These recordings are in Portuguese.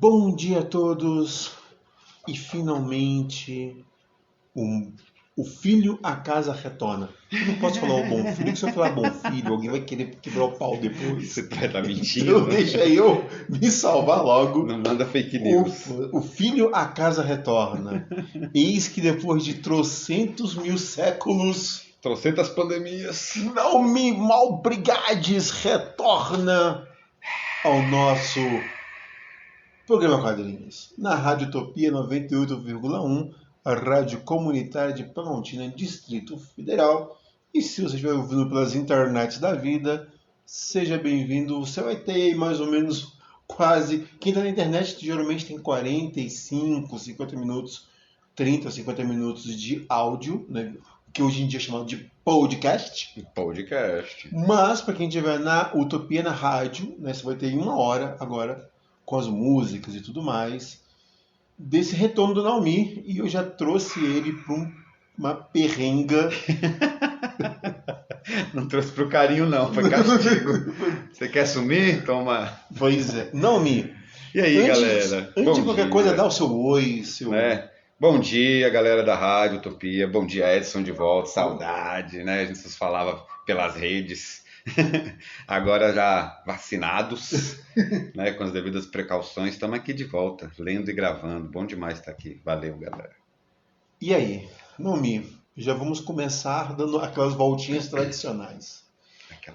Bom dia a todos e finalmente o filho a casa retorna. Eu não posso falar o bom filho, que se eu falar bom filho, alguém vai querer quebrar o pau depois. Você vai estar mentindo. Então deixa eu me salvar logo. Não manda fake news. O filho a casa retorna. Eis que depois de trocentos mil séculos, Trocentas pandemias. não me malbrigades retorna ao nosso programa Quadrinhos, na Rádio Utopia 98,1, a rádio comunitária de Planaltina, Distrito Federal. E se você estiver ouvindo pelas internets da vida, seja bem-vindo. Você vai ter aí mais ou menos quase... Quem está na internet geralmente tem 45, 50 minutos, 30, 50 minutos de áudio, né? Que hoje em dia é chamado de podcast. Podcast. Mas para quem estiver na Utopia, na rádio, né, você vai ter 1 hora agora, com as músicas e tudo mais, desse retorno do Naomi. E eu já trouxe ele para uma perrenga. Não trouxe pro carinho não, foi castigo. Você quer sumir? Toma. Pois é. Naomi, E aí, galera? Antes de Bom qualquer dia. coisa, dá o seu oi, seu... Bom dia, galera da Rádio Utopia. Bom dia, Edson, de volta. Saudade, né? A gente se falava pelas redes. Agora já vacinados, né? Com as devidas precauções, estamos aqui de volta, lendo e gravando. Bom demais estar aqui. Valeu, galera. E aí, Naomi, já vamos começar dando aquelas voltinhas tradicionais.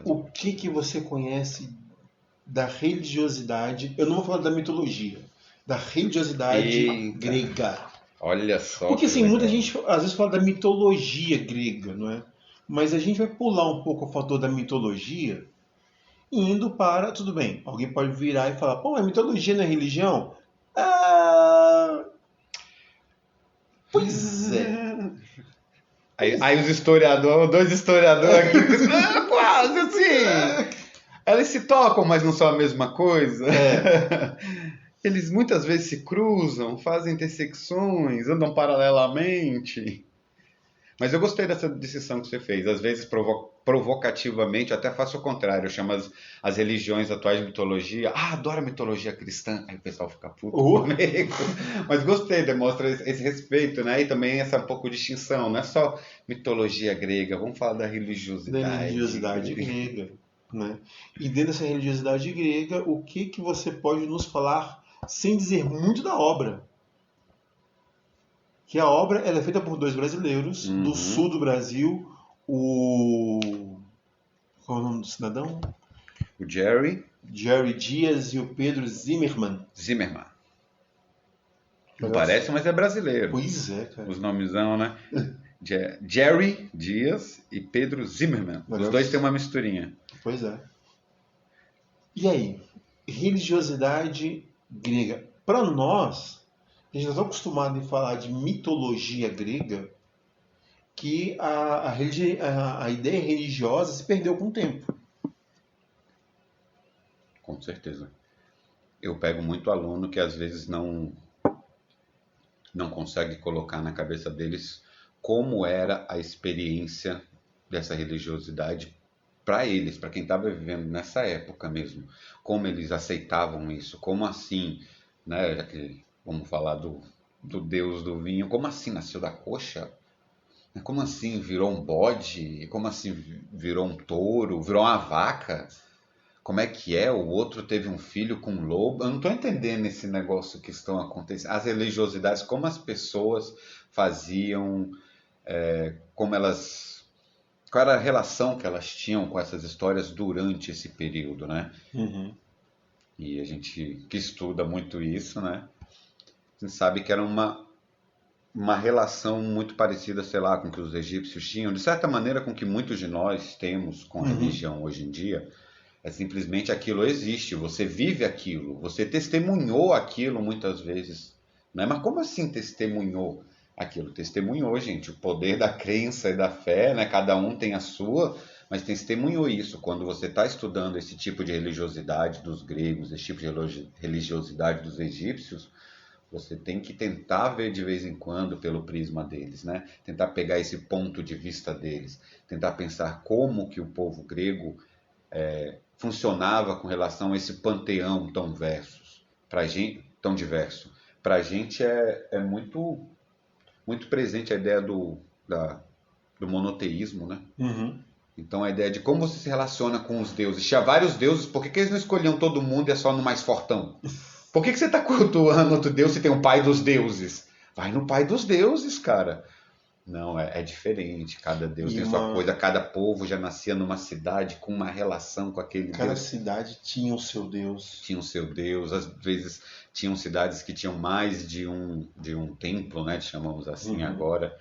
O que você conhece da religiosidade? Eu não vou falar da mitologia, da religiosidade grega. Olha só. Porque assim, muita gente às vezes fala da mitologia grega, não é? Mas a gente vai pular um pouco o fator da mitologia, indo para, tudo bem, alguém pode virar e falar, pô, a mitologia não é religião? Pois é. Aí os historiadores, dois historiadores aqui, quase assim. Elas se tocam, mas não são a mesma coisa. Eles muitas vezes se cruzam, fazem intersecções, andam paralelamente. Mas eu gostei dessa distinção que você fez. Às vezes, provocativamente, eu até faço o contrário. Eu chamo as religiões atuais de mitologia. Adoro a mitologia cristã. Aí o pessoal fica puto comigo. Mas gostei, demonstra esse respeito, né? E também essa um pouco de distinção. Não é só mitologia grega. Vamos falar da religiosidade. Da religiosidade grega, né? E dentro dessa religiosidade grega, o que você pode nos falar, sem dizer muito da obra? Que a obra ela é feita por dois brasileiros, do sul do Brasil, qual é o nome do cidadão? O Jerry Dias e o Pedro Zimmermann. Não parece, mas é brasileiro. Pois é, cara. Os nomezão, né? Jerry Dias e Pedro Zimmermann. Os dois têm uma misturinha. Pois é. E aí? Religiosidade grega. Para nós... A gente está tão acostumado em falar de mitologia grega que a ideia religiosa se perdeu com o tempo. Com certeza. Eu pego muito aluno que às vezes não consegue colocar na cabeça deles como era a experiência dessa religiosidade para eles, para quem estava vivendo nessa época mesmo. Como eles aceitavam isso, como assim, né? Já que vamos falar do deus do vinho. Como assim nasceu da coxa? Como assim virou um bode? Como assim virou um touro? Virou uma vaca? Como é que é? O outro teve um filho com um lobo? Eu não estou entendendo esse negócio que estão acontecendo. As religiosidades, como as pessoas faziam, qual era a relação que elas tinham com essas histórias durante esse período, né? E a gente que estuda muito isso, né? A gente sabe que era uma relação muito parecida, sei lá, com o que os egípcios tinham, de certa maneira com o que muitos de nós temos com a religião hoje em dia. É simplesmente aquilo existe, você vive aquilo, você testemunhou aquilo muitas vezes. Né? Mas como assim testemunhou aquilo? Testemunhou, gente, o poder da crença e da fé, né? Cada um tem a sua, mas testemunhou isso. Quando você está estudando esse tipo de religiosidade dos gregos, esse tipo de religiosidade dos egípcios, você tem que tentar ver de vez em quando pelo prisma deles, né? Tentar pegar esse ponto de vista deles, tentar pensar como que o povo grego funcionava com relação a esse panteão tão versus. Para gente, tão diverso. Para a gente é muito, muito presente a ideia do monoteísmo, né? Uhum. Então a ideia de como você se relaciona com os deuses. Tinha vários deuses, por que eles não escolhiam todo mundo e é só no mais fortão? Por que você está cultuando outro deus se tem um pai dos deuses? Vai no pai dos deuses, cara. Não, é diferente. Cada deus E tem sua coisa. Cada povo já nascia numa cidade com uma relação com aquele cada deus. cidade tinha o seu Deus. Tinha o seu deus. Às vezes tinham cidades que tinham mais de um templo, né? Chamamos assim agora,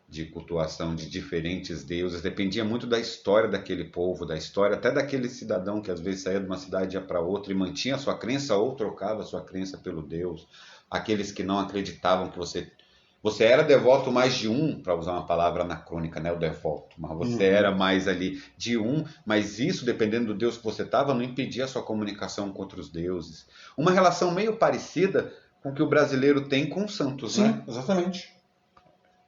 de cultuação de diferentes deuses. Dependia muito da história daquele povo, da história até daquele cidadão que às vezes saía de uma cidade e ia para outra e mantinha a sua crença ou trocava a sua crença pelo Deus. Aqueles que não acreditavam que você era devoto mais de um, para usar uma palavra anacrônica, né, o devoto, mas você era mais ali de um, mas isso, dependendo do Deus que você estava, não impedia a sua comunicação com outros deuses. Uma relação meio parecida com o que o brasileiro tem com os santos, Sim, né? exatamente.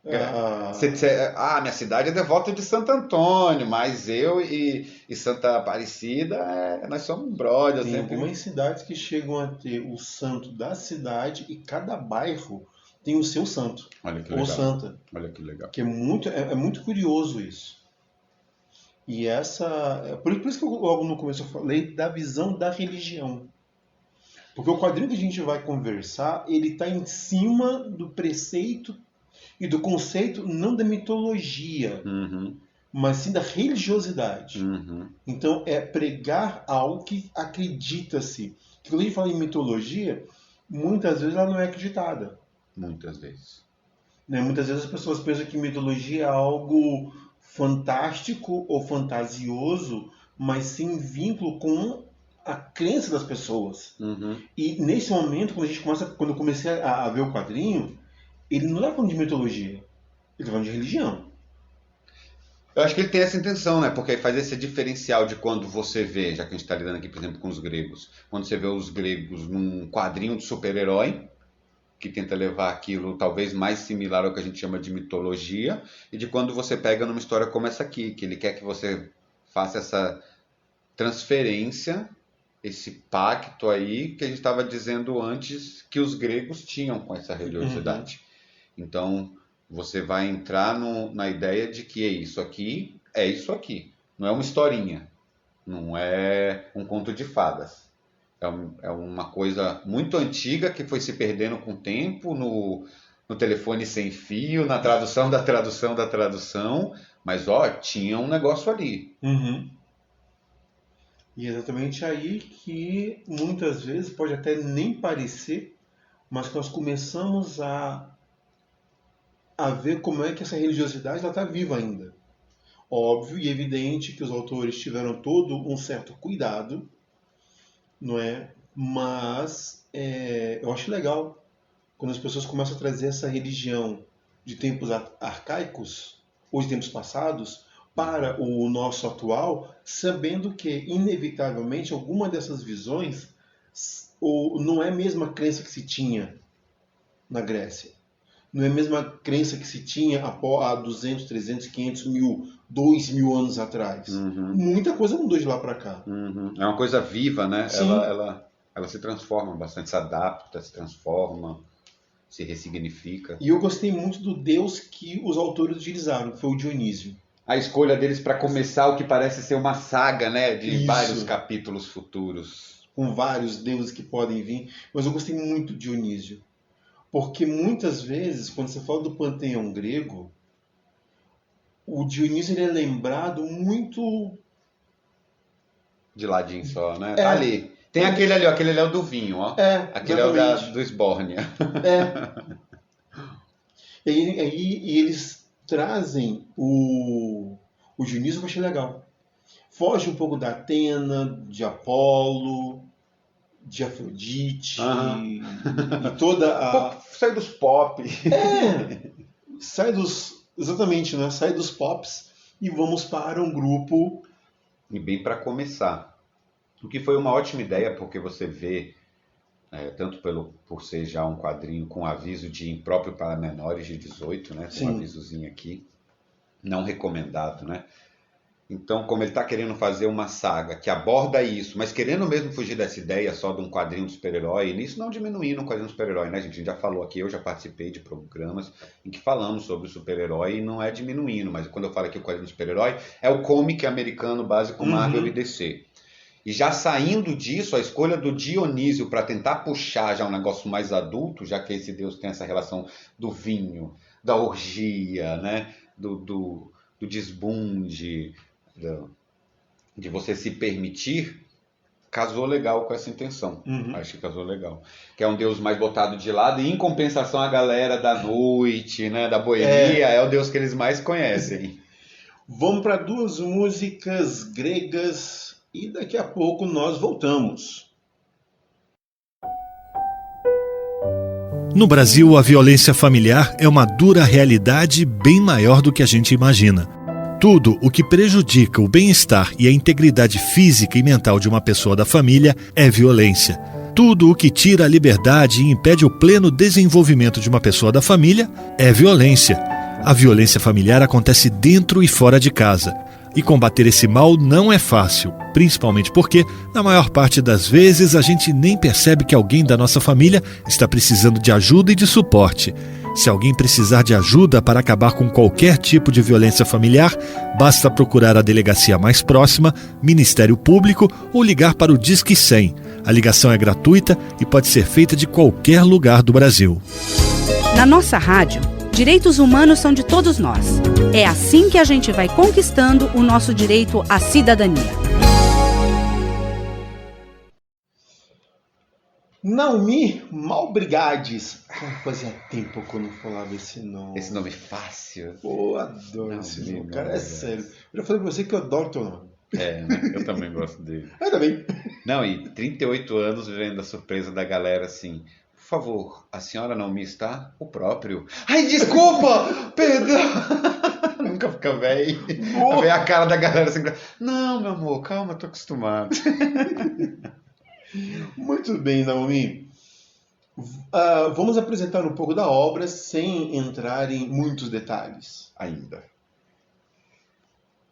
Minha cidade é devota de Santo Antônio, mas eu e Santa Aparecida, nós somos brothers. Tem sempre. algumas cidades que chegam a ter o santo da cidade e cada bairro tem o seu santo. Olha que ou legal. santa. Olha que legal. Que é muito curioso isso. E por isso que eu, logo no começo eu falei da visão da religião. Porque o quadrinho que a gente vai conversar, ele está em cima do preceito e do conceito não da mitologia, mas sim da religiosidade. Então é pregar algo que acredita-se. Que quando a gente fala em mitologia, muitas vezes ela não é acreditada. Muitas vezes. Né? Muitas vezes as pessoas pensam que mitologia é algo fantástico ou fantasioso, mas sim vínculo com a crença das pessoas. E nesse momento, quando eu comecei a ver o quadrinho, ele não está falando de mitologia, ele está falando de religião. Eu acho que ele tem essa intenção, né? Porque faz esse diferencial de quando você vê, já que a gente está lidando aqui, por exemplo, com os gregos, quando você vê os gregos num quadrinho de super-herói, que tenta levar aquilo talvez mais similar ao que a gente chama de mitologia, e de quando você pega numa história como essa aqui, que ele quer que você faça essa transferência, esse pacto aí que a gente estava dizendo antes que os gregos tinham com essa religiosidade. Então, você vai entrar na ideia de que isso aqui é isso aqui. Não é uma historinha, não é um conto de fadas. É uma coisa muito antiga que foi se perdendo com o tempo no telefone sem fio, na tradução da tradução da tradução, mas tinha um negócio ali. E é exatamente aí que muitas vezes pode até nem parecer, mas que nós começamos a ver como é que essa religiosidade está viva ainda. Óbvio e evidente que os autores tiveram todo um certo cuidado, não é? Mas eu acho legal quando as pessoas começam a trazer essa religião de tempos arcaicos ou de tempos passados para o nosso atual, sabendo que inevitavelmente alguma dessas visões não é a mesma crença que se tinha na Grécia. Não é a mesma crença que se tinha há 200, 300, 500 mil, 2.000 anos atrás. Muita coisa mudou de lá para cá. É uma coisa viva, né? Sim. Ela se transforma bastante, se adapta, se transforma, se ressignifica. E eu gostei muito do deus que os autores utilizaram, que foi o Dionísio. A escolha deles para começar o que parece ser uma saga, né? De vários Isso. capítulos futuros. Com vários deuses que podem vir. Mas eu gostei muito de Dionísio. Porque muitas vezes, quando você fala do panteão grego, o Dionísio ele é lembrado muito... De ladinho só, né? Ali. Tem aquele ali, ó. Aquele ali é o do vinho, ó. Aquele exatamente. é o do Esbórnia. E eles trazem o Dionísio, que eu achei legal. Foge um pouco da Atena, de Apolo, de Afrodite, e toda a... Sai dos pop. Exatamente, né? Sai dos pops e vamos para um grupo... E bem para começar. O que foi uma ótima ideia, porque você vê, tanto por ser já um quadrinho com aviso de impróprio para menores de 18, né? Tem um avisozinho aqui, não recomendado, né? Então, como ele está querendo fazer uma saga que aborda isso, mas querendo mesmo fugir dessa ideia só de um quadrinho de super-herói, e nisso não diminuindo um quadrinho de super-herói, né, gente? A gente já falou aqui, eu já participei de programas em que falamos sobre super-herói e não é diminuindo, mas quando eu falo aqui o quadrinho de super-herói, é o comic americano básico Marvel e DC. E já saindo disso, a escolha do Dionísio para tentar puxar já um negócio mais adulto, já que esse deus tem essa relação do vinho, da orgia, né, do desbunde, de você se permitir, casou legal com essa intenção. Acho que casou legal. Que é um deus mais botado de lado e em compensação a galera da noite, né, da boemia, é o deus que eles mais conhecem. Vamos para 2 músicas gregas e daqui a pouco nós voltamos. No Brasil, a violência familiar é uma dura realidade bem maior do que a gente imagina. Tudo o que prejudica o bem-estar e a integridade física e mental de uma pessoa da família é violência. Tudo o que tira a liberdade e impede o pleno desenvolvimento de uma pessoa da família é violência. A violência familiar acontece dentro e fora de casa. E combater esse mal não é fácil, principalmente porque, na maior parte das vezes, a gente nem percebe que alguém da nossa família está precisando de ajuda e de suporte. Se alguém precisar de ajuda para acabar com qualquer tipo de violência familiar, basta procurar a delegacia mais próxima, Ministério Público ou ligar para o Disque 100. A ligação é gratuita e pode ser feita de qualquer lugar do Brasil. Na nossa rádio, direitos humanos são de todos nós. É assim que a gente vai conquistando o nosso direito à cidadania. Naomi Malbrigades. Fazia tempo que eu não falava esse nome. Esse nome fácil. Pô, adoro esse nome, cara. É sério. Eu já falei pra você que eu adoro teu nome. Né? Eu também gosto dele. Ainda bem. Não, e 38 anos vivendo a surpresa da galera assim. Por favor, a senhora Naomi está? O próprio. Ai, desculpa! Perdão! Nunca fica velho. Ver a cara da galera assim. Não, meu amor, calma, tô acostumado. Muito bem, Naomi. Vamos apresentar um pouco da obra sem entrar em muitos detalhes. Ainda.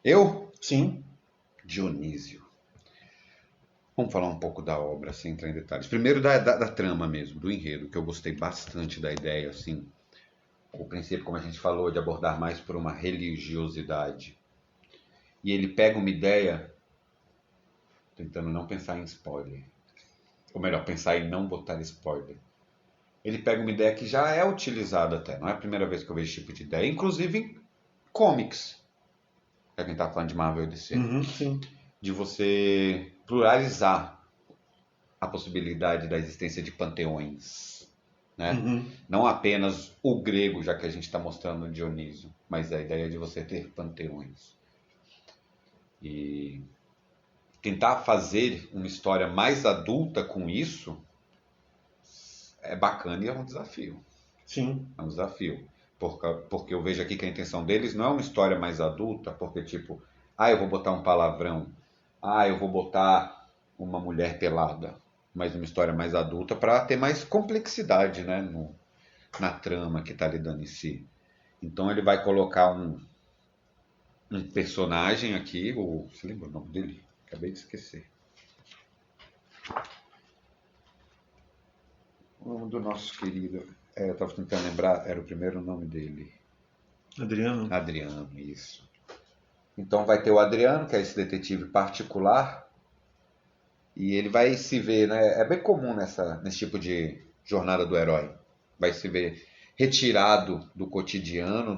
Eu? Sim. Dionísio. Vamos falar um pouco da obra sem entrar em detalhes. Primeiro da trama mesmo, do enredo, que eu gostei bastante da ideia, assim. O princípio, como a gente falou, de abordar mais por uma religiosidade. E ele pega uma ideia, tentando não pensar em spoiler. Ou melhor, pensar em não botar spoiler. Ele pega uma ideia que já é utilizada até. Não é a primeira vez que eu vejo esse tipo de ideia. Inclusive em comics. É quem está falando de Marvel e DC. Sim. De você pluralizar a possibilidade da existência de panteões. Né? Não apenas o grego, já que a gente está mostrando o Dionísio. Mas a ideia de você ter panteões. E tentar fazer uma história mais adulta com isso é bacana e é um desafio. Sim. É um desafio. Porque eu vejo aqui que a intenção deles não é uma história mais adulta, porque tipo, eu vou botar um palavrão, eu vou botar uma mulher pelada, mas uma história mais adulta para ter mais complexidade, né, na trama que está lidando em si. Então ele vai colocar um personagem aqui, você lembra o nome dele? Acabei de esquecer. O nome do nosso querido. Eu estava tentando lembrar, era o primeiro nome dele. Adriano? Adriano, isso. Então vai ter o Adriano, que é esse detetive particular. E ele vai se ver, né? É bem comum nesse tipo de jornada do herói. Vai se ver retirado do cotidiano,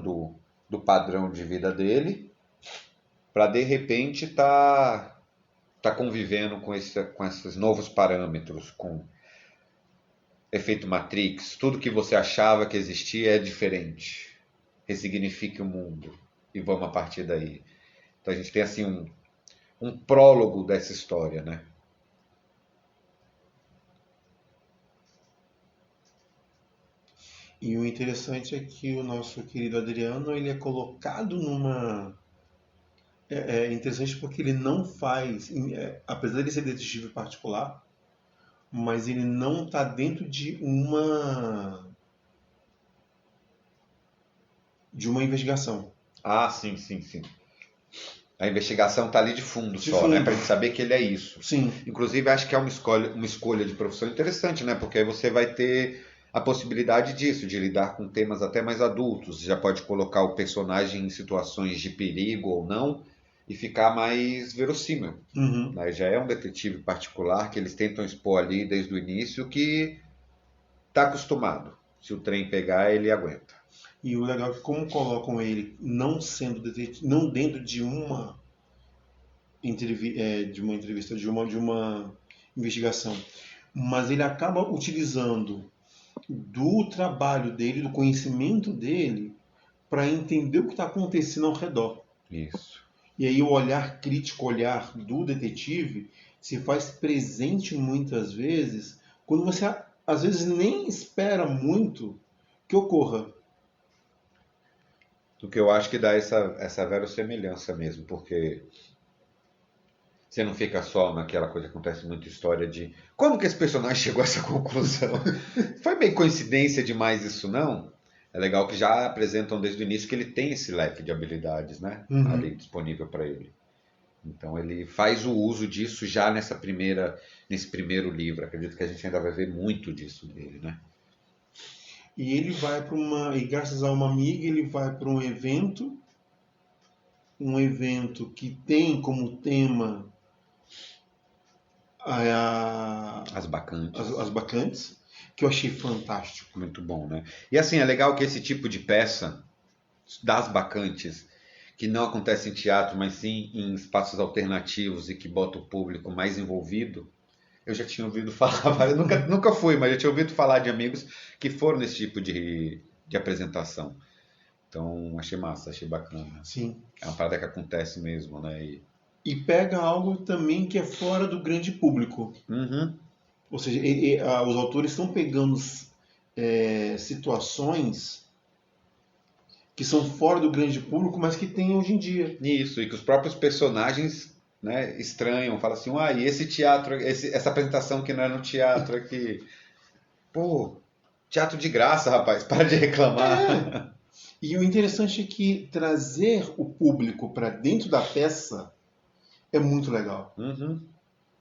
do padrão de vida dele, para de repente tá convivendo com esses novos parâmetros, com efeito Matrix, tudo que você achava que existia é diferente. Ressignifique o mundo e vamos a partir daí. Então a gente tem assim um prólogo dessa história, né? E o interessante é que o nosso querido Adriano, ele é colocado numa... É interessante porque ele não faz, apesar de ser detetive particular, mas ele não está dentro de uma investigação. Sim. A investigação tá ali de fundo De só, fundo. né? Pra gente saber que ele é isso. Sim. Inclusive, acho que é uma escolha de profissão interessante, né? Porque aí você vai ter a possibilidade disso, de lidar com temas até mais adultos. Você já pode colocar o personagem em situações de perigo ou não e ficar mais verossímil. Uhum. Né? Já é um detetive particular que eles tentam expor ali desde o início que tá acostumado. Se o trem pegar, ele aguenta. E o legal é que como colocam ele não sendo detetive, não dentro de uma entrevista, de uma investigação, mas ele acaba utilizando do trabalho dele, do conhecimento dele, para entender o que está acontecendo ao redor. Isso. E aí o olhar crítico, o olhar do detetive, se faz presente muitas vezes, quando você às vezes nem espera muito que ocorra. Do que eu acho que dá essa verossemelhança mesmo, porque você não fica só naquela coisa que acontece muito história de como que esse personagem chegou a essa conclusão. Foi bem coincidência demais isso, não? É legal que já apresentam desde o início que ele tem esse leque de habilidades, né? Uhum. Ali disponível para ele. Então ele faz o uso disso já nesse primeiro livro. Acredito que a gente ainda vai ver muito disso dele, né? E ele vai para e graças a uma amiga, ele vai para um evento que tem como tema As bacantes. as bacantes, que eu achei fantástico. Muito bom, né? E assim, é legal que esse tipo de peça das bacantes, que não acontece em teatro, mas sim em espaços alternativos e que bota o público mais envolvido, eu já tinha ouvido falar, eu nunca fui, mas já tinha ouvido falar de amigos que foram nesse tipo de apresentação. Então, achei massa, achei bacana. Sim. É uma parada que acontece mesmo, né? E pega algo também que é fora do grande público. Uhum. Ou seja, os autores estão pegando situações que são fora do grande público, mas que tem hoje em dia. Isso, e que os próprios personagens, né, estranham, falam assim, e esse teatro, essa apresentação que não é no teatro aqui. Pô, teatro de graça, rapaz, para de reclamar. E o interessante é que trazer o público para dentro da peça é muito legal. Uhum.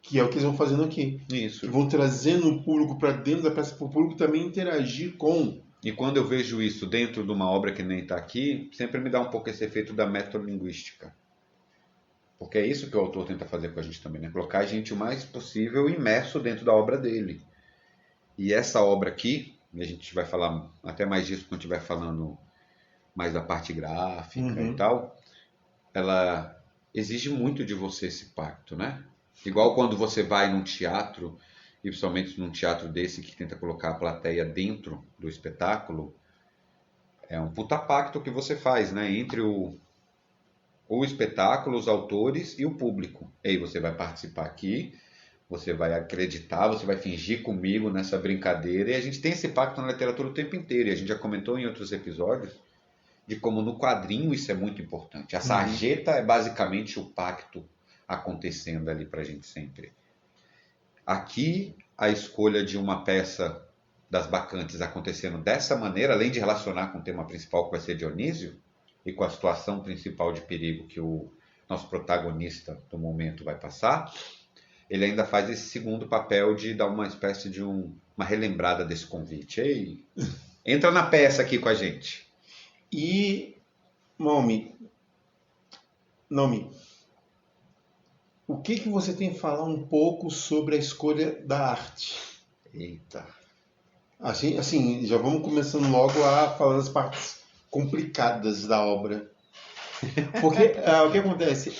Que é o que eles vão fazendo aqui. Isso. Que vão trazendo o público para dentro da peça, para o público também interagir com. E quando eu vejo isso dentro de uma obra que nem está aqui, sempre me dá um pouco esse efeito da metalinguística. Porque é isso que o autor tenta fazer com a gente também, né? Colocar a gente o mais possível imerso dentro da obra dele. E essa obra aqui, e a gente vai falar até mais disso quando estiver falando mais da parte gráfica e tal, ela exige muito de você esse pacto, né? Igual quando você vai num teatro, e principalmente num teatro desse que tenta colocar a plateia dentro do espetáculo, é um puta pacto que você faz, né? Entre o espetáculo, os autores e o público. E aí você vai participar aqui, você vai acreditar, você vai fingir comigo nessa brincadeira, e a gente tem esse pacto na literatura o tempo inteiro, e a gente já comentou em outros episódios de como no quadrinho isso é muito importante. A sarjeta é basicamente o pacto acontecendo ali pra gente sempre. Aqui, a escolha de uma peça das bacantes acontecendo dessa maneira, além de relacionar com o tema principal que vai ser Dionísio, e com a situação principal de perigo que o nosso protagonista do momento vai passar, ele ainda faz esse segundo papel de dar uma espécie de uma relembrada desse convite. Ei, entra na peça aqui com a gente. E, Naomi, o que você tem a falar um pouco sobre a escolha da arte? Eita. Assim, já vamos começando logo a falar das partes complicadas da obra. Porque o que acontece?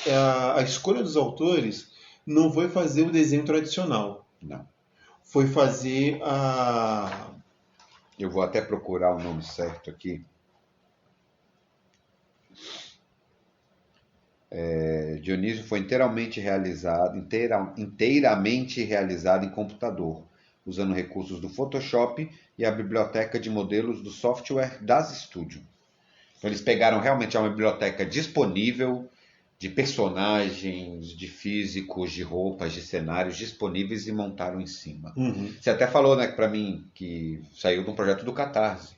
A escolha dos autores não foi fazer o desenho tradicional. Não. Foi fazer a... Eu vou até procurar o nome certo aqui. Dionísio foi inteiramente realizado em computador, usando recursos do Photoshop e a biblioteca de modelos do software das Studio. Então eles pegaram realmente uma biblioteca disponível de personagens, de físicos, de roupas, de cenários disponíveis e montaram em cima. Você até falou, né, para mim que saiu de um projeto do Catarse,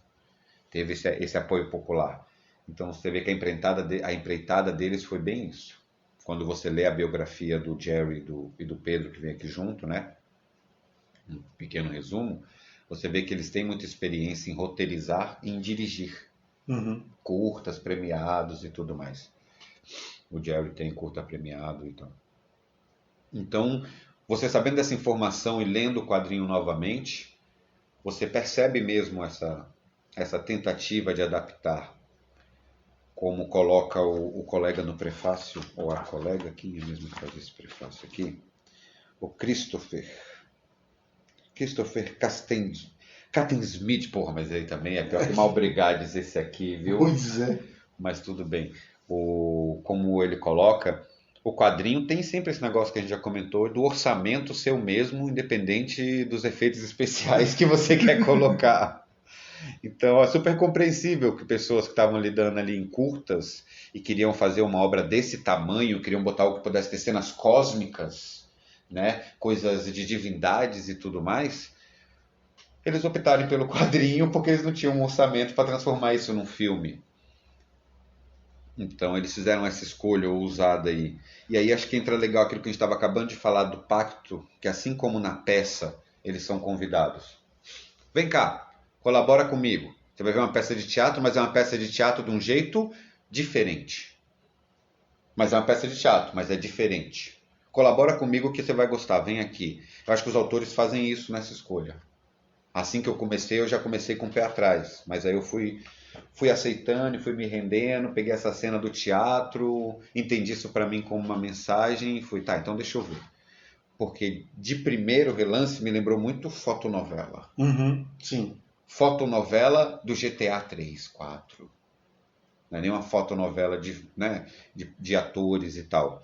teve esse apoio popular. Então você vê que a empreitada deles foi bem isso. quando você lê a biografia do Jerry e do Pedro, que vem aqui junto, né? Um pequeno resumo, você vê que eles têm muita experiência em roteirizar e em dirigir. Curtas, premiados e tudo mais. O Jerry tem curta premiado e tal. Então, você sabendo dessa informação e lendo o quadrinho novamente, você percebe mesmo essa tentativa de adaptar, como coloca o colega no prefácio, ou a colega, quem é mesmo que faz esse prefácio aqui? O Christopher Cattensmith, porra, mas aí também é pior que Malbrigades esse aqui, viu? Pois é. Mas tudo bem. Como ele coloca, o quadrinho tem sempre esse negócio que a gente já comentou, do orçamento ser o mesmo, independente dos efeitos especiais que você quer colocar. Então é super compreensível que pessoas que estavam lidando ali em curtas e queriam fazer uma obra desse tamanho, queriam botar algo que pudesse ter cenas cósmicas, né? Coisas de divindades e tudo mais, eles optaram pelo quadrinho porque eles não tinham um orçamento para transformar isso num filme. Então eles fizeram essa escolha ousada aí. E aí acho que entra legal aquilo que a gente estava acabando de falar do pacto, que assim como na peça, eles são convidados. Vem cá, colabora comigo. Você vai ver uma peça de teatro, mas é uma peça de teatro de um jeito diferente. Mas é uma peça de teatro, mas é diferente. Colabora comigo que você vai gostar, vem aqui. Eu acho que os autores fazem isso nessa escolha. Assim que eu já comecei com o pé atrás, mas aí eu fui aceitando e fui me rendendo, peguei essa cena do teatro, entendi isso para mim como uma mensagem e fui, tá, então deixa eu ver. Porque de primeiro relance me lembrou muito fotonovela. Sim. Fotonovela do GTA 3, 4. Não é nem uma fotonovela de atores e tal.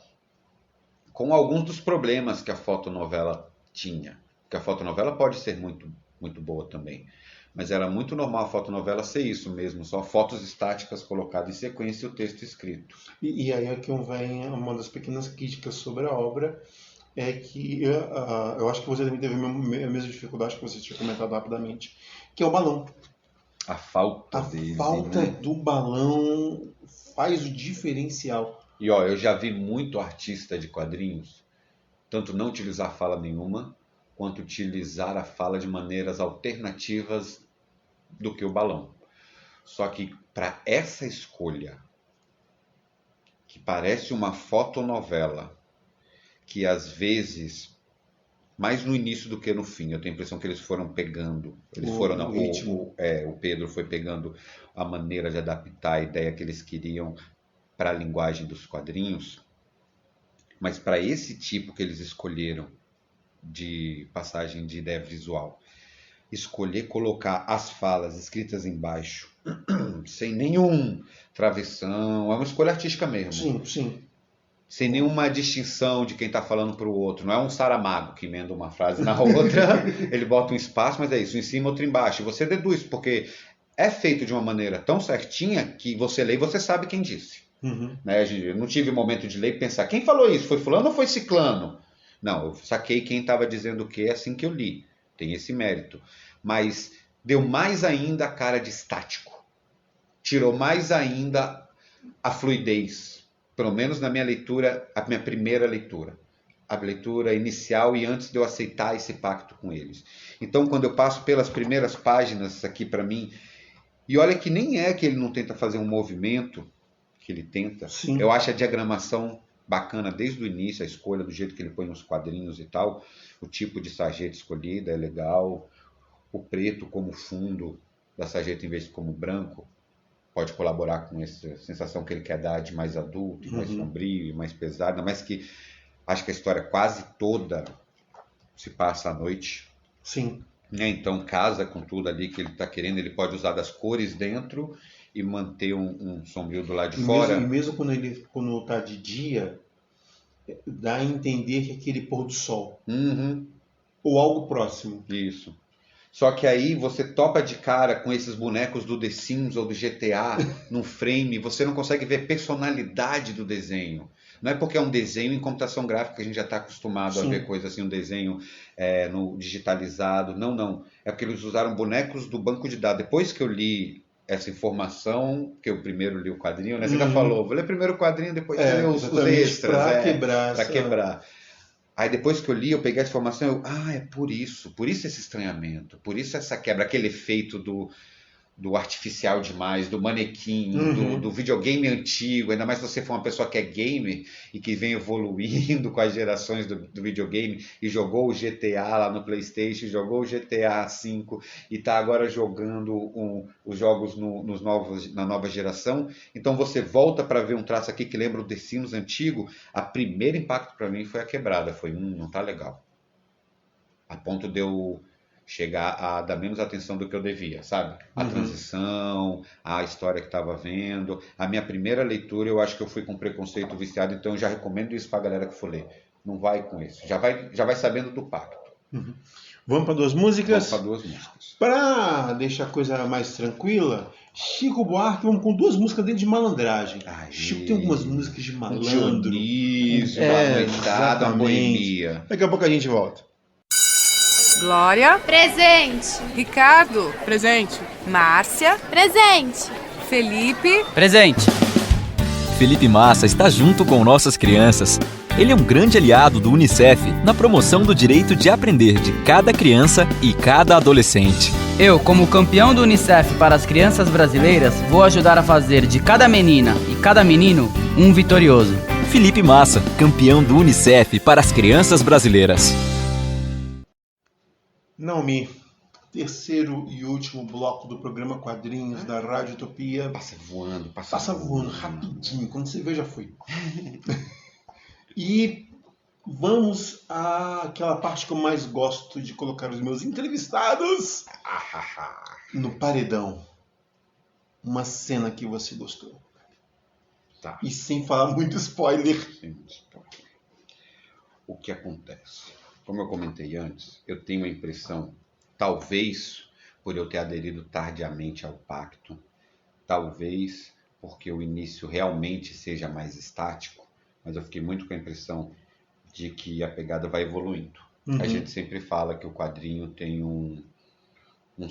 Com alguns dos problemas que a fotonovela tinha. Porque a fotonovela pode ser muito, muito boa também. Mas era muito normal a fotonovela ser isso mesmo, só fotos estáticas colocadas em sequência e o texto escrito. E aí aqui vem uma das pequenas críticas sobre a obra, é que eu acho que você também teve a mesma dificuldade que você tinha comentado rapidamente, que é o balão. A falta né? do balão faz o diferencial. E ó, eu já vi muito artista de quadrinhos, tanto não utilizar fala nenhuma, quanto utilizar a fala de maneiras alternativas do que o balão. Só que para essa escolha, que parece uma fotonovela, que às vezes, mais no início do que no fim, eu tenho a impressão que eles foram pegando, o Pedro foi pegando a maneira de adaptar a ideia que eles queriam para a linguagem dos quadrinhos, mas para esse tipo que eles escolheram de passagem de ideia visual, escolher colocar as falas escritas embaixo, sem nenhum travessão, é uma escolha artística mesmo. Sim. Sem nenhuma distinção de quem está falando para o outro. Não é um Saramago que emenda uma frase na outra, ele bota um espaço, mas é isso, um em cima, outro embaixo. E você deduz, porque é feito de uma maneira tão certinha que você lê e você sabe quem disse. Né? Eu não tive momento de ler e pensar, quem falou isso? Foi fulano ou foi ciclano? Não, eu saquei quem estava dizendo o que assim que eu li. Tem esse mérito. Mas deu mais ainda a cara de estático. Tirou mais ainda a fluidez. Pelo menos na minha leitura, a minha primeira leitura. A leitura inicial e antes de eu aceitar esse pacto com eles. Então, quando eu passo pelas primeiras páginas aqui para mim, e olha que nem é que ele não tenta fazer um movimento, que ele tenta. Sim. Eu acho a diagramação bacana desde o início, a escolha do jeito que ele põe os quadrinhos e tal, o tipo de sarjeta escolhida é legal, o preto como fundo da sarjeta em vez de como branco pode colaborar com essa sensação que ele quer dar de mais adulto, mais sombrio e mais pesado, mas que acho que a história quase toda se passa à noite. Sim. Né? Então casa com tudo ali que ele está querendo, ele pode usar das cores dentro e manter um sombrio do lado de fora. E mesmo quando está de dia, dá a entender que é aquele pôr do sol. Ou algo próximo. Isso. Só que aí você topa de cara com esses bonecos do The Sims ou do GTA num frame, você não consegue ver personalidade do desenho. Não é porque é um desenho em computação gráfica que a gente já está acostumado a ver coisa assim, um desenho no digitalizado. Não. É porque eles usaram bonecos do banco de dados. Depois que eu li essa informação, que eu primeiro li o quadrinho, né? Você já falou, vou ler primeiro o quadrinho, depois você lê os extras. Pra quebrar. Pra quebrar. Aí depois que eu li, eu peguei essa informação, é por isso esse estranhamento, por isso essa quebra, aquele efeito do artificial demais, do manequim, do videogame antigo, ainda mais se você for uma pessoa que é gamer e que vem evoluindo com as gerações do videogame e jogou o GTA lá no PlayStation, jogou o GTA V e está agora jogando os jogos na nova geração. Então você volta para ver um traço aqui que lembra o The Sims antigo. A primeiro impacto para mim foi a quebrada, foi não tá legal. A ponto de eu chegar a dar menos atenção do que eu devia, sabe? A transição, a história que estava vendo. A minha primeira leitura, eu acho que eu fui com preconceito viciado, então eu já recomendo isso pra galera que for ler. Não vai com isso. Já vai sabendo do pacto. Vamos para 2 músicas? Vamos para 2 músicas. Para deixar a coisa mais tranquila, Chico Buarque, vamos com 2 músicas dele de malandragem. Chico tem algumas músicas de malandro. Dionísio, uma noitada, uma boemia. Daqui a pouco a gente volta. Glória. Presente. Ricardo. Presente. Márcia. Presente. Felipe. Presente. Felipe Massa está junto com nossas crianças. Ele é um grande aliado do Unicef na promoção do direito de aprender de cada criança e cada adolescente. Eu, como campeão do Unicef para as crianças brasileiras, vou ajudar a fazer de cada menina e cada menino um vitorioso. Felipe Massa, campeão do Unicef para as crianças brasileiras. Naomi, terceiro e último bloco do programa Quadrinhos da Rádio Utopia. Passa voando, rapidinho. Quando você vê, já foi. E vamos àquela parte que eu mais gosto de colocar os meus entrevistados no paredão. Uma cena que você gostou. Tá. E sem falar muito spoiler. O que acontece? Como eu comentei antes, eu tenho a impressão, talvez por eu ter aderido tardiamente ao pacto, talvez porque o início realmente seja mais estático, mas eu fiquei muito com a impressão de que a pegada vai evoluindo. A gente sempre fala que o quadrinho tem um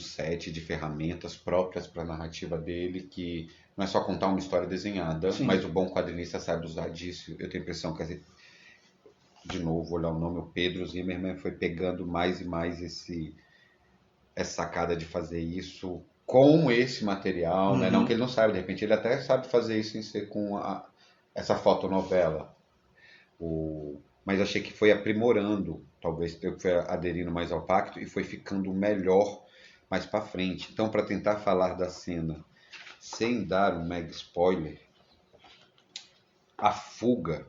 set de ferramentas próprias para a narrativa dele, que não é só contar uma história desenhada, mas o bom quadrinista sabe usar disso. Eu tenho a impressão que de novo, vou olhar o nome, o Pedro Zimmermann foi pegando mais e mais essa sacada de fazer isso com esse material, né? Não que ele não saiba, de repente ele até sabe fazer isso em ser com essa fotonovela. Mas achei que foi aprimorando, talvez foi aderindo mais ao pacto e foi ficando melhor mais para frente. Então, para tentar falar da cena sem dar um mega spoiler, a fuga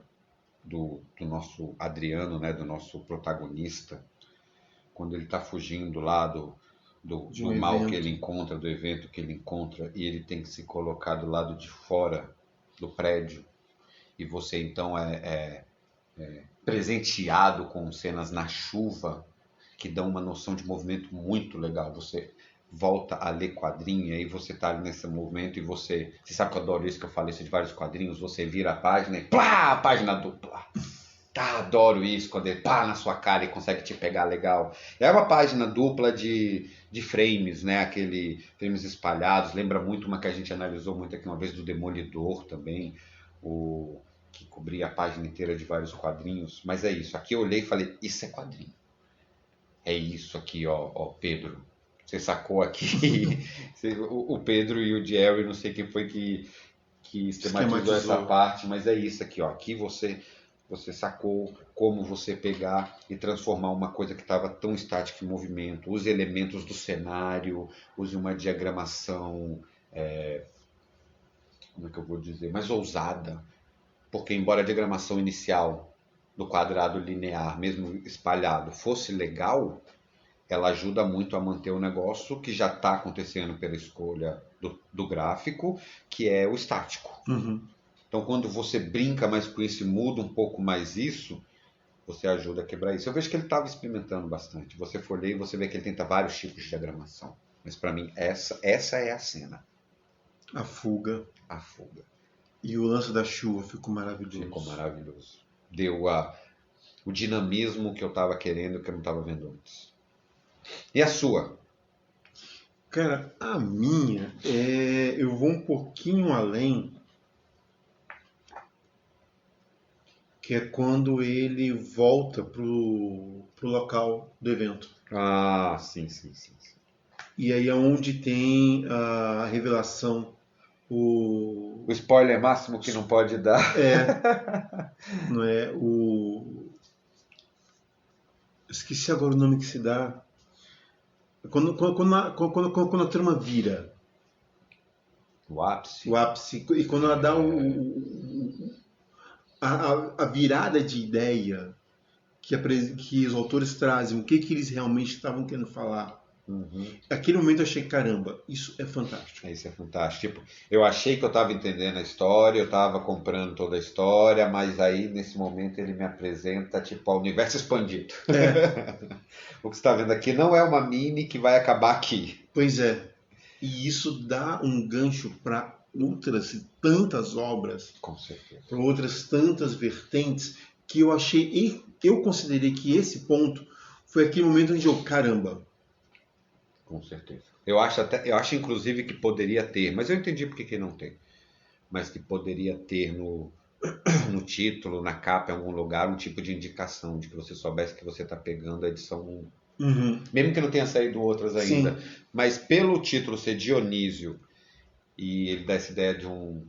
do nosso Adriano, né, do nosso protagonista, quando ele está fugindo lá do mal que ele encontra, do evento que ele encontra, e ele tem que se colocar do lado de fora do prédio, e você então é presenteado com cenas na chuva que dão uma noção de movimento muito legal. Você volta a ler quadrinho, e aí você tá ali nesse movimento e você sabe que eu adoro isso, que eu falei isso de vários quadrinhos, você vira a página e plá, página dupla. Adoro isso, quando ele pá na sua cara e consegue te pegar legal. É uma página dupla de frames, né? Aquele frames espalhados, lembra muito uma que a gente analisou muito aqui uma vez do Demolidor também, que cobria a página inteira de vários quadrinhos. Mas é isso, aqui eu olhei e falei, isso é quadrinho. É isso aqui, ó Pedro. Você sacou aqui, o Pedro e o Jerry, não sei quem foi que esquematizou essa parte, mas é isso aqui, ó. Aqui você sacou como você pegar e transformar uma coisa que estava tão estática em movimento, use elementos do cenário, use uma diagramação, como é que eu vou dizer, mais ousada, porque embora a diagramação inicial do quadrado linear, mesmo espalhado, fosse legal, ela ajuda muito a manter o negócio que já está acontecendo pela escolha do gráfico, que é o estático. Então, quando você brinca mais com isso e muda um pouco mais isso, você ajuda a quebrar isso. Eu vejo que ele estava experimentando bastante. Você for ler e você vê que ele tenta vários tipos de diagramação. Mas, para mim, essa é a cena. A fuga. A fuga. E o lance da chuva ficou maravilhoso. Ficou maravilhoso. Deu o dinamismo que eu estava querendo, que eu não estava vendo antes. E a sua? Cara, a minha, eu vou um pouquinho além, que é quando ele volta pro local do evento. Ah, sim. E aí é onde tem a revelação, O spoiler máximo que não pode dar. não é, esqueci agora o nome que se dá. Quando a trama vira. O ápice. O ápice. E quando ela dá a virada de ideia que os autores trazem, o que eles realmente estavam querendo falar. Aquele momento eu achei, caramba, isso é fantástico. Isso é fantástico. Tipo, eu achei que eu estava entendendo a história, eu estava comprando toda a história, mas aí nesse momento ele me apresenta tipo ao universo expandido. O que você está vendo aqui não é uma mini que vai acabar aqui. Pois é. E isso dá um gancho para outras tantas obras, Com certeza. para outras tantas vertentes, que eu considerei que esse ponto foi aquele momento onde caramba. Com certeza. Eu acho inclusive que poderia ter, mas eu entendi porque que não tem. Mas que poderia ter no título, na capa, em algum lugar, um tipo de indicação de que você soubesse que você está pegando a edição 1. Mesmo que não tenha saído outras ainda. Sim. Mas pelo título ser Dionísio e ele dá essa ideia de um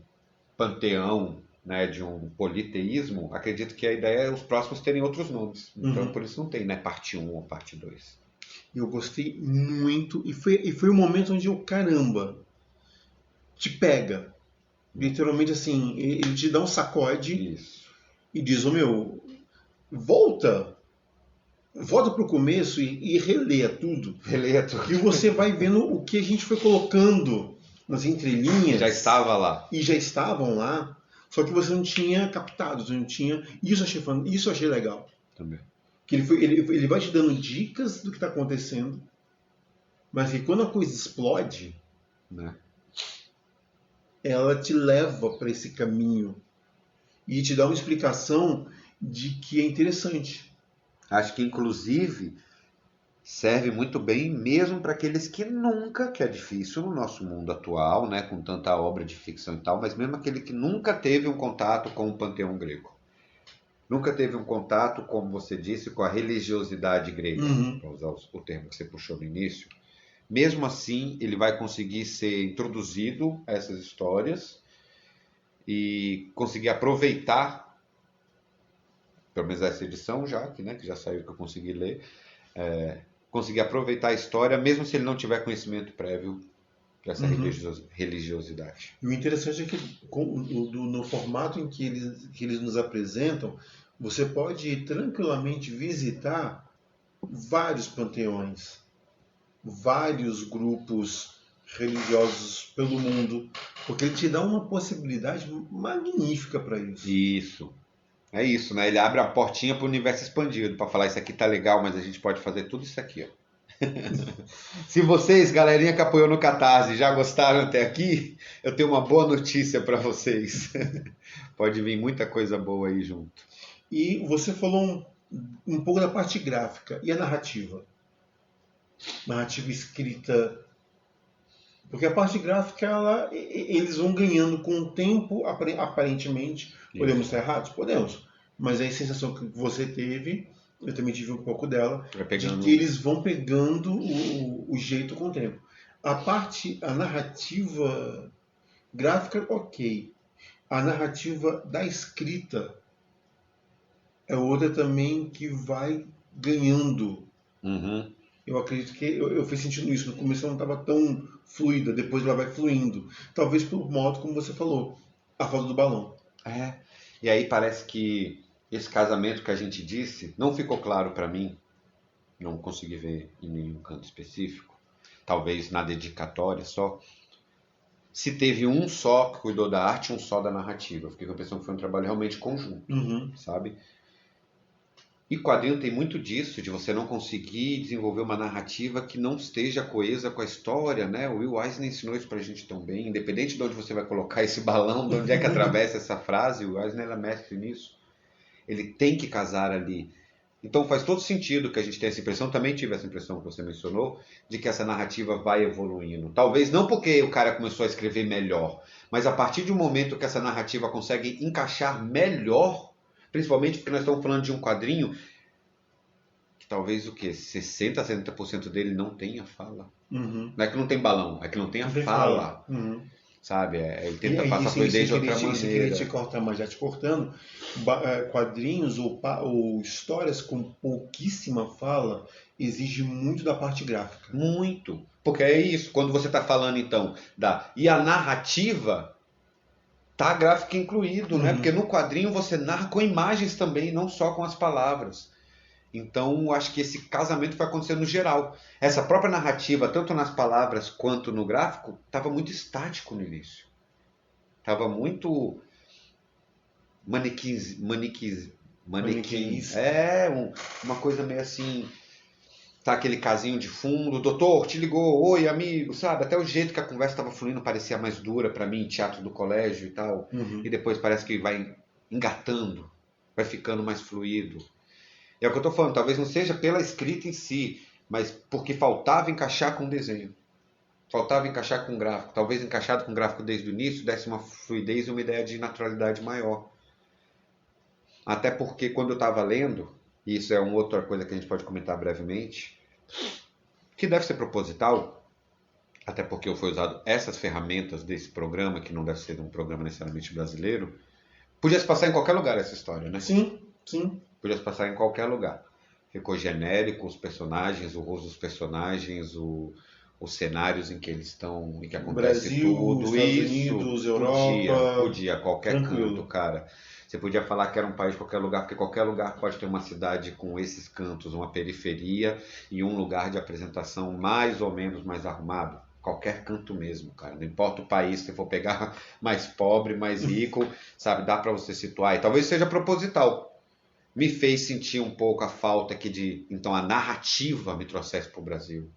panteão, né, de um politeísmo, acredito que a ideia é os próximos terem outros nomes. Então por isso não tem, né, parte 1 ou parte 2. Eu gostei muito e foi um momento onde caramba, te pega. Literalmente assim, ele te dá um sacode. Isso. E diz, volta pro começo e releia tudo. E você vai vendo o que a gente foi colocando nas entrelinhas. Já estava lá. E já estavam lá, só que você não tinha captado, você não tinha... Isso eu achei legal. Também. Que ele vai te dando dicas do que está acontecendo, mas que quando a coisa explode, né, ela te leva para esse caminho e te dá uma explicação de que é interessante. Acho que inclusive serve muito bem mesmo para aqueles que nunca, que é difícil no nosso mundo atual, né, com tanta obra de ficção e tal, mas mesmo aquele que nunca teve um contato com o panteão grego. Nunca teve um contato, como você disse, com a religiosidade grega, para usar o termo que você puxou no início. Mesmo assim, ele vai conseguir ser introduzido a essas histórias e conseguir aproveitar, pelo menos essa edição já, que já saiu, que eu consegui ler, conseguir aproveitar a história, mesmo se ele não tiver conhecimento prévio dessa religiosidade. E o interessante é que no formato em que eles nos apresentam, você pode tranquilamente visitar vários panteões, vários grupos religiosos pelo mundo, porque ele te dá uma possibilidade magnífica para isso. Isso. É isso, né? Ele abre a portinha para o universo expandido, para falar, isso aqui tá legal, mas a gente pode fazer tudo isso aqui, ó. Se vocês, galerinha que apoiou no Catarse, já gostaram até aqui, eu tenho uma boa notícia para vocês. Pode vir muita coisa boa aí junto. E você falou um pouco da parte gráfica e a narrativa. Narrativa escrita. Porque a parte gráfica, eles vão ganhando com o tempo, aparentemente. Isso. Podemos estar errados? Podemos. Mas a sensação que você teve... Eu também tive um pouco dela, de que eles vão pegando o jeito com o tempo. A narrativa gráfica, ok. A narrativa da escrita é outra também que vai ganhando. Eu acredito que eu fui sentindo isso. No começo ela não estava tão fluida, depois ela vai fluindo. Talvez pelo modo como você falou, a foto do balão. E aí parece que esse casamento que a gente disse não ficou claro para mim, não consegui ver em nenhum canto específico, talvez na dedicatória só, se teve um só que cuidou da arte e um só da narrativa. Fiquei com a impressão que foi um trabalho realmente conjunto, sabe? E quadrinho tem muito disso, de você não conseguir desenvolver uma narrativa que não esteja coesa com a história, né? O Will Eisner ensinou isso pra gente tão bem, independente de onde você vai colocar esse balão, de onde é que atravessa essa frase, o Eisner é mestre nisso. Ele tem que casar ali Então faz todo sentido que a gente tenha essa impressão, também tive essa impressão que você mencionou, de que essa narrativa vai evoluindo. Talvez não porque o cara começou a escrever melhor, mas a partir de um momento que essa narrativa consegue encaixar melhor, principalmente porque nós estamos falando de um quadrinho que talvez 60%, 70% dele não tenha fala. Não é que não tem balão, é que não tem a fala. Sabe? Ele tenta passar fluidez de outra maneira. Se querer te cortar, mas já te cortando, quadrinhos ou histórias com pouquíssima fala exige muito da parte gráfica. Muito. Porque é isso, quando você está falando então e a narrativa, tá gráfico incluído, né? Porque no quadrinho você narra com imagens também, não só com as palavras. Então, acho que esse casamento vai acontecer no geral. Essa própria narrativa, tanto nas palavras quanto no gráfico, estava muito estático no início. Estava muito manequins. Uma coisa meio assim. Tá aquele casinho de fundo, doutor, te ligou, oi amigo, sabe? Até o jeito que a conversa estava fluindo parecia mais dura para mim, teatro do colégio e tal. E depois parece que vai engatando, vai ficando mais fluido. É o que eu estou falando, talvez não seja pela escrita em si, mas porque faltava encaixar com o desenho. Faltava encaixar com o gráfico. Talvez encaixado com o gráfico desde o início desse uma fluidez e uma ideia de naturalidade maior. Até porque quando eu estava lendo, e isso é uma outra coisa que a gente pode comentar brevemente, que deve ser proposital, até porque foi usado essas ferramentas desse programa, que não deve ser um programa necessariamente brasileiro, podia se passar em qualquer lugar essa história, né? Sim. Podia se passar em qualquer lugar. Ficou genérico os personagens, o rosto dos personagens, os cenários em que eles estão, em que acontece Brasil, tudo. Estados Unidos, Europa. Podia, qualquer Tranquilo. canto, cara. Você podia falar que era um país de qualquer lugar, porque qualquer lugar pode ter uma cidade com esses cantos, uma periferia e um lugar de apresentação mais ou menos mais arrumado. Qualquer canto mesmo, cara. Não importa o país, se for pegar mais pobre, mais rico, sabe? Dá para você situar. E talvez seja proposital. Me fez sentir um pouco a falta que então a narrativa me trouxesse para o Brasil.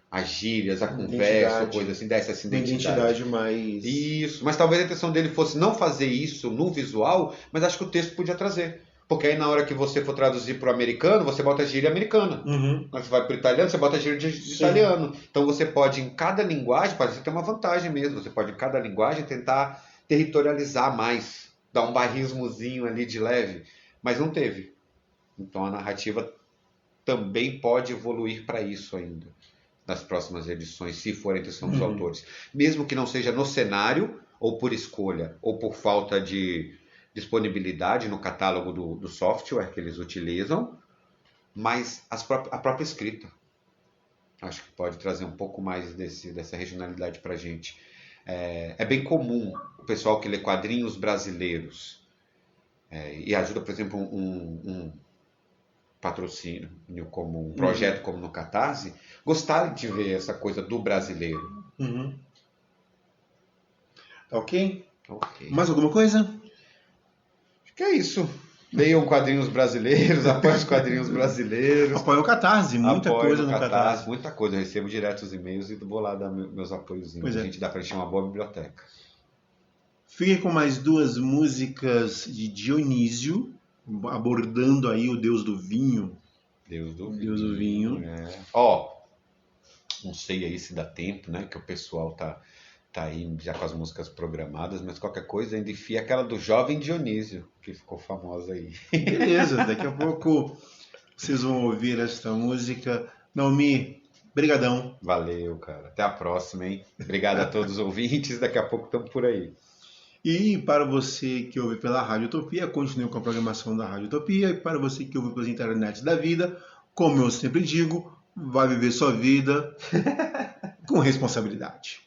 As gírias, a conversa, coisa assim, dessa essa identidade mais... Isso, mas talvez a intenção dele fosse não fazer isso no visual, mas acho que o texto podia trazer. Porque aí na hora que você for traduzir para o americano, você bota a gíria americana. Quando você vai para o italiano, você bota a gíria de italiano. Então você pode, em cada linguagem, pode ter uma vantagem mesmo, você pode em cada linguagem tentar territorializar mais, dar um bairrismozinho ali de leve. Mas não teve. Então a narrativa também pode evoluir para isso ainda, nas próximas edições, se for a intenção dos autores. Mesmo que não seja no cenário, ou por escolha, ou por falta de disponibilidade no catálogo do software que eles utilizam, mas a própria escrita. Acho que pode trazer um pouco mais dessa regionalidade para a gente. É bem comum o pessoal que lê quadrinhos brasileiros, e ajuda, por exemplo, um patrocínio como um projeto como no Catarse, gostarem de ver essa coisa do brasileiro. Tá ok? Mais alguma coisa? Acho que é isso. Leiam quadrinhos brasileiros, apoiem os quadrinhos brasileiros. Apoiem o Catarse, muita coisa no Catarse. Muita coisa, eu recebo direto os e-mails e vou lá dar meus apoiozinhos. A gente dá para encher uma boa biblioteca. Fiquem com mais duas músicas de Dionísio, abordando aí o deus do vinho. Deus do vinho. Não sei aí se dá tempo, né? Que o pessoal tá aí já com as músicas programadas, mas qualquer coisa ainda enfia aquela do Jovem Dionísio, que ficou famosa aí. Beleza, daqui a pouco vocês vão ouvir esta música. Naomi, brigadão. Valeu, cara. Até a próxima, hein? Obrigado a todos os ouvintes. Daqui a pouco estamos por aí. E para você que ouve pela Rádio Utopia, continue com a programação da Rádio Utopia. E para você que ouve pelas internets da vida, como eu sempre digo, vai viver sua vida com responsabilidade.